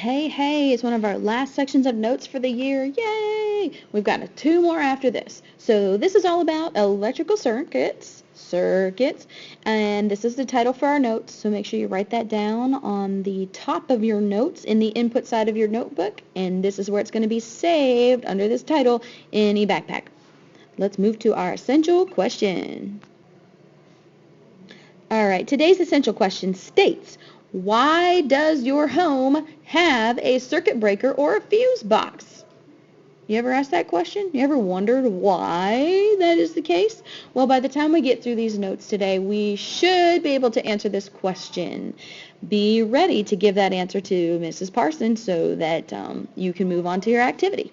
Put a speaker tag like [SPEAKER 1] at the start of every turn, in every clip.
[SPEAKER 1] hey, it's one of our last sections of notes for the year. Yay! We've got 2 more after this. So this is all about electrical circuits, and this is the title for our notes, so make sure you write that down on the top of your notes in the input side of your notebook, and this is where it's going to be saved under this title in eBackpack. Let's move to our essential question. All right, today's essential question states, why does your home have a circuit breaker or a fuse box? You ever asked that question? You ever wondered why that is the case? Well, by the time we get through these notes today, we should be able to answer this question. Be ready to give that answer to Mrs. Parsons so that you can move on to your activity.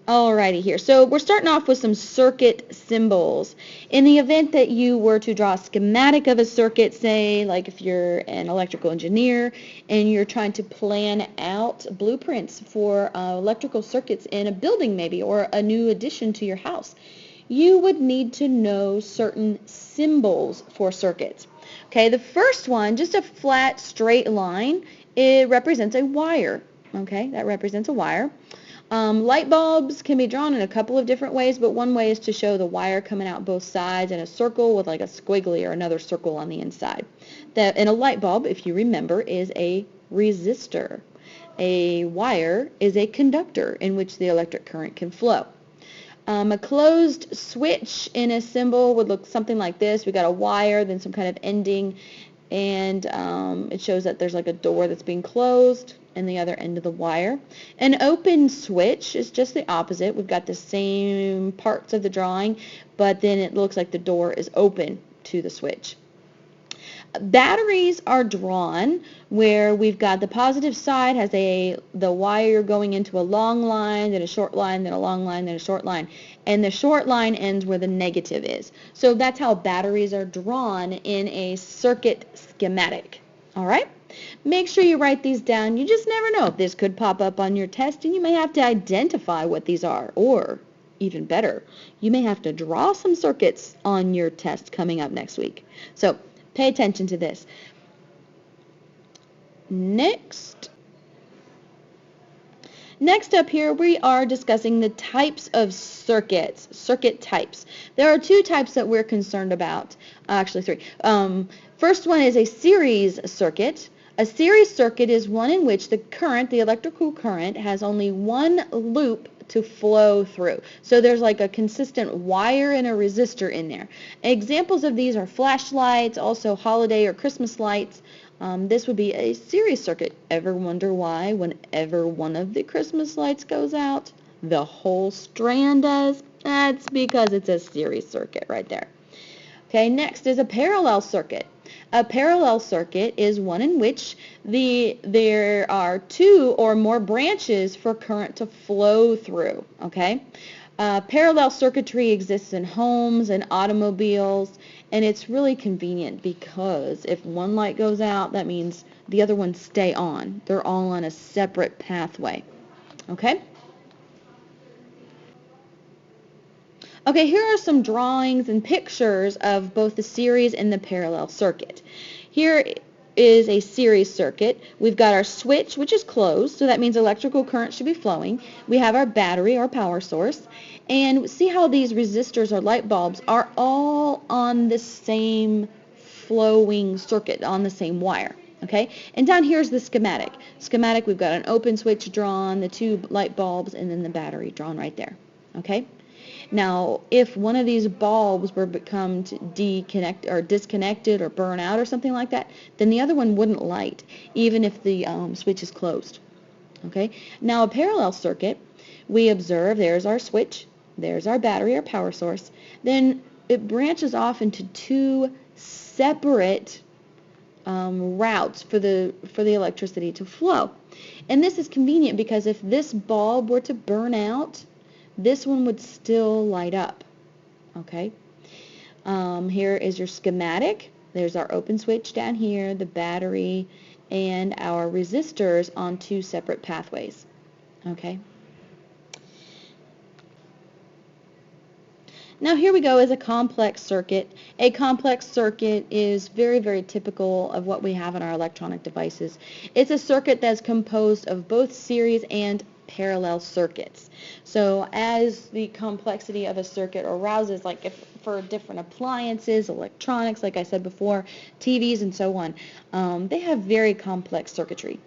[SPEAKER 1] Alrighty here. So we're starting off with some circuit symbols. In the event that you were to draw a schematic of a circuit, say like if you're an electrical engineer and you're trying to plan out blueprints for electrical circuits in a building maybe or a new addition to your house, you would need to know certain symbols for circuits. Okay, the first one, just a flat straight line, it represents a wire. Okay, that represents a wire. Light bulbs can be drawn in a couple of different ways, but one way is to show the wire coming out both sides in a circle with like a squiggly or another circle on the inside. And a light bulb, if you remember, is a resistor. A wire is a conductor in which the electric current can flow. A closed switch in a symbol would look something like this. We've got a wire, then some kind of ending, and it shows that there's like a door that's being closed and the other end of the wire. An open switch is just the opposite. We've got the same parts of the drawing, but then it looks like the door is open to the switch. Batteries are drawn where we've got the positive side has the wire going into a long line, then a short line, then a long line, then a short line. And the short line ends where the negative is. So that's how batteries are drawn in a circuit schematic. All right? Make sure you write these down. You just never know. This could pop up on your test, and you may have to identify what these are. Or, even better, you may have to draw some circuits on your test coming up next week. So, pay attention to this. Next up here, we are discussing the types of circuits, circuit types. There are 2 types that we're concerned about, actually 3. First one is a series circuit. A series circuit is one in which the current, the electrical current, has only one loop to flow through. So there's like a consistent wire and a resistor in there. Examples of these are flashlights, also holiday or Christmas lights. This would be a series circuit. Ever wonder why whenever one of the Christmas lights goes out, the whole strand does? That's because it's a series circuit right there. Okay, next is a parallel circuit. A parallel circuit is one in which there are 2 or more branches for current to flow through. Okay, parallel circuitry exists in homes and automobiles, and it's really convenient because if one light goes out, that means the other ones stay on. They're all on a separate pathway. Okay? Okay, here are some drawings and pictures of both the series and the parallel circuit. Here is a series circuit. We've got our switch, which is closed, so that means electrical current should be flowing. We have our battery, our power source, and see how these resistors or light bulbs are all on the same flowing circuit, on the same wire. Okay, and down here is the schematic. Schematic, we've got an open switch drawn, the 2 light bulbs, and then the battery drawn right there. Okay. Now, if one of these bulbs were become disconnected or burn out or something like that, then the other one wouldn't light, even if the switch is closed. Okay. Now, a parallel circuit, we observe there's our switch, there's our battery or power source. Then it branches off into 2 separate routes for the electricity to flow. And this is convenient because if this bulb were to burn out, this one would still light up. Okay. Here is your schematic. There's our open switch down here, the battery, and our resistors on 2 separate pathways. Okay. Now here we go is a complex circuit. A complex circuit is very, very typical of what we have in our electronic devices. It's a circuit that's composed of both series and parallel circuits. So as the complexity of a circuit arouses, like if for different appliances, electronics, like I said before, TVs and so on, they have very complex circuitry.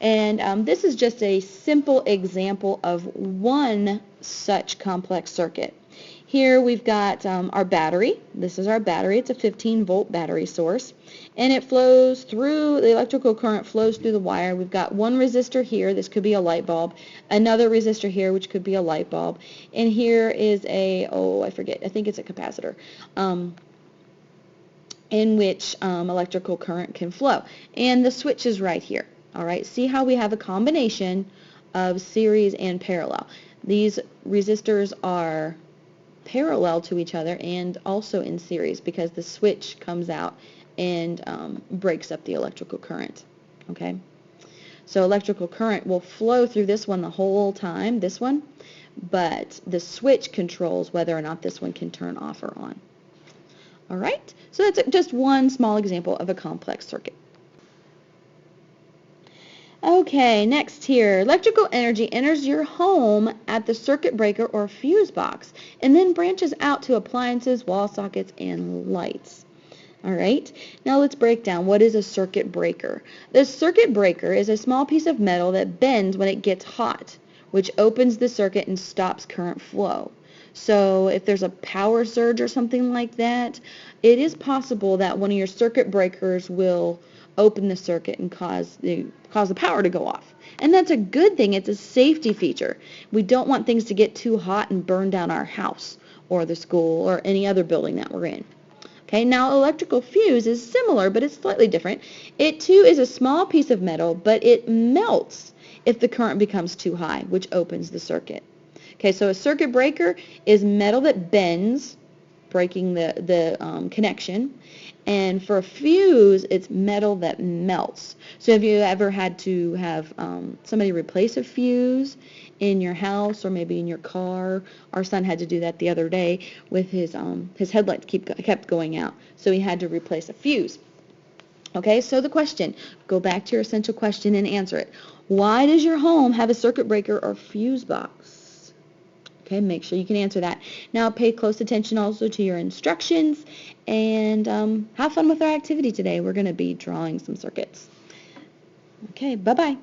[SPEAKER 1] And this is just a simple example of one such complex circuit. Here we've got our battery. This is our battery. It's a 15-volt battery source. And it flows through, the electrical current flows through the wire. We've got one resistor here. This could be a light bulb. Another resistor here, which could be a light bulb. And here is a, I forget, I think it's a capacitor, in which electrical current can flow. And the switch is right here. All right, see how we have a combination of series and parallel. These resistors are parallel to each other and also in series because the switch comes out and breaks up the electrical current. Okay, so electrical current will flow through this one the whole time, this one, but the switch controls whether or not this one can turn off or on. All right, so that's just one small example of a complex circuit. Okay, next here, electrical energy enters your home at the circuit breaker or fuse box and then branches out to appliances, wall sockets, and lights. All right, now let's break down what is a circuit breaker. The circuit breaker is a small piece of metal that bends when it gets hot, which opens the circuit and stops current flow. So if there's a power surge or something like that, it is possible that one of your circuit breakers will open the circuit and cause the power to go off. And that's a good thing. It's a safety feature. We don't want things to get too hot and burn down our house or the school or any other building that we're in. Okay, now electrical fuse is similar, but it's slightly different. It too is a small piece of metal, but it melts if the current becomes too high, which opens the circuit. Okay, so a circuit breaker is metal that bends, breaking the connection. And for a fuse, it's metal that melts. So have you ever had to have somebody replace a fuse in your house or maybe in your car? Our son had to do that the other day with his headlights kept going out. So he had to replace a fuse. Okay, so the question, go back to your essential question and answer it. Why does your home have a circuit breaker or fuse box? Okay, make sure you can answer that. Now pay close attention also to your instructions and have fun with our activity today. We're going to be drawing some circuits. Okay, bye-bye.